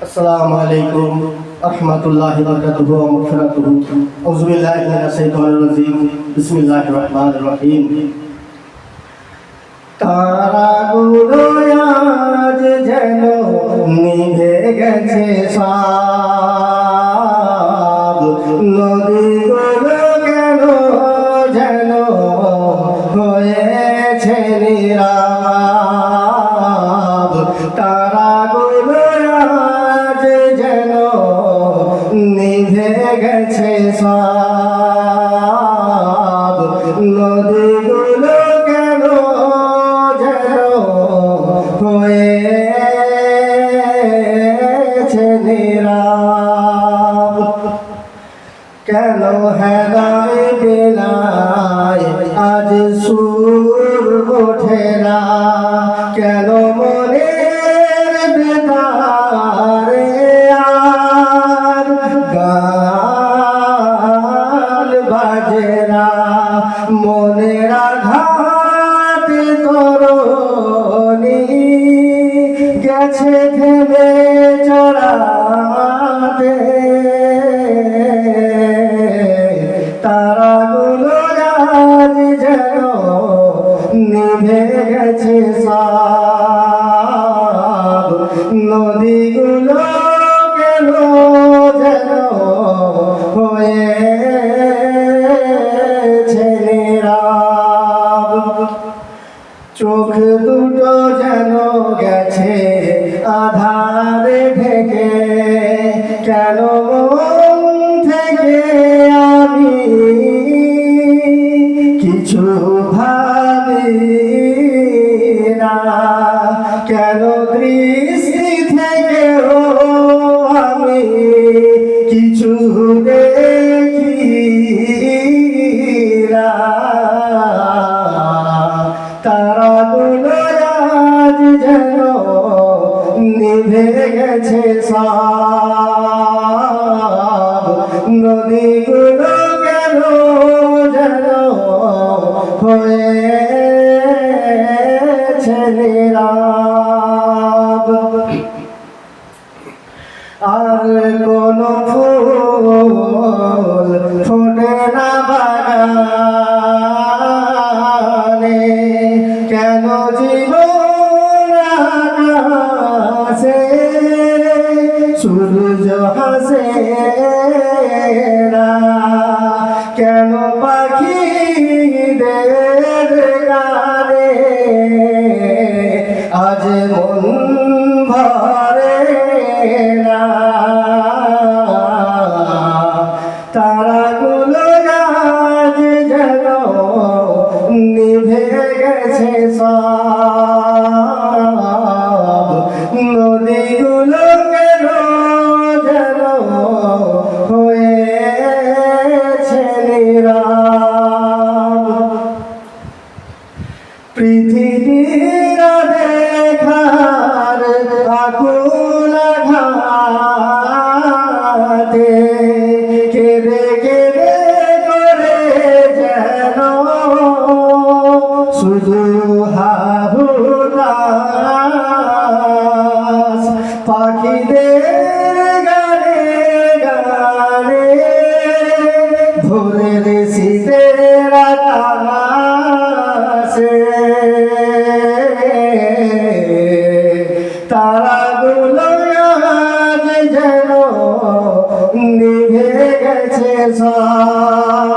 আসসালামু আলাইকুম রাহমাতুল্লাহি ওয়া বারাকাতুহু ওয়া মাগফিরাতুহু। আউযু বিল্লাহি মিনাশ শাইতানির রাজীম। বিসমিল্লাহির রহমানির রহিম। তারাগুলো আজ যেন নিভে গেছে সব, নদীগুলো কেন যেন হয়েছে নীরব। তারাগুলো আজ যেন নিভে গেছে সব, নদীগুলো কেন যেন হয়েছে নীরব। কেন হেদায় বেলায় আজ সুর ওঠে না, কেন মনের বেতারে আর গান বাজে না। মনের আঘাত তরণী গেছে থেমে চড়াতে, তারাগুলো আজ যেন নিভে গেছে সব, নদীগুলো কেন যেন হয়েছে নীরব। চোখ দুটো যেন গেছে আধারে ঢেকে, কেন মন থেকে আমি কিছু ভাবি না, কেন দৃষ্টি থেকেও আমি কিছু দেখি না। তারাগুলো আজ যেন নিভে গেছে সব, নদীগুলো কেন যেন হয়েছে নীরব। আর কোন ফুল ফোটে না বাগানে, কেন জীবন আকাশে সূর্য হাসে না, কেন পাখিদের গানে আজ মন ভরে না। তারাগুলো আজ যেন নিভে গেছে সব, নদীগুলো কেন যেন হয়েছে নীরব। পৃথিবীর দেখার আকুল আঘাতে কেঁদে কেঁদে করে যেন শুধু হাহুতাস, পাখিদের গানে গানে ভোরের শীতের আকাশে, তারাগুলো আজ যেন নিভে গেছে সব,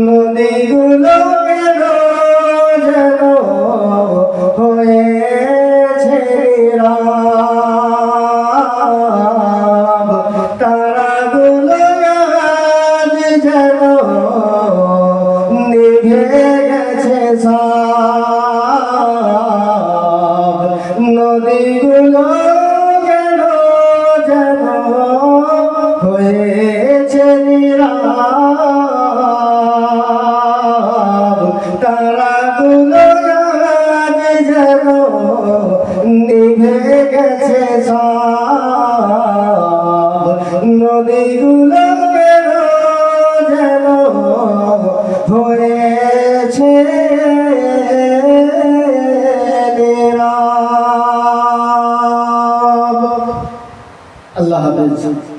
নদীগুলো কেন যেন হয়েছে নীরব। তারাগুলো আজ যেন নিভে গেছে সব, নদীগুলো কেন যেন হয়েছে নীরব। তারাগুলো আজ যেন নিভে গেছে সব, নদীগুলো কেন যেন হয়েছে নীরব। আল্লাহ হাফেজ।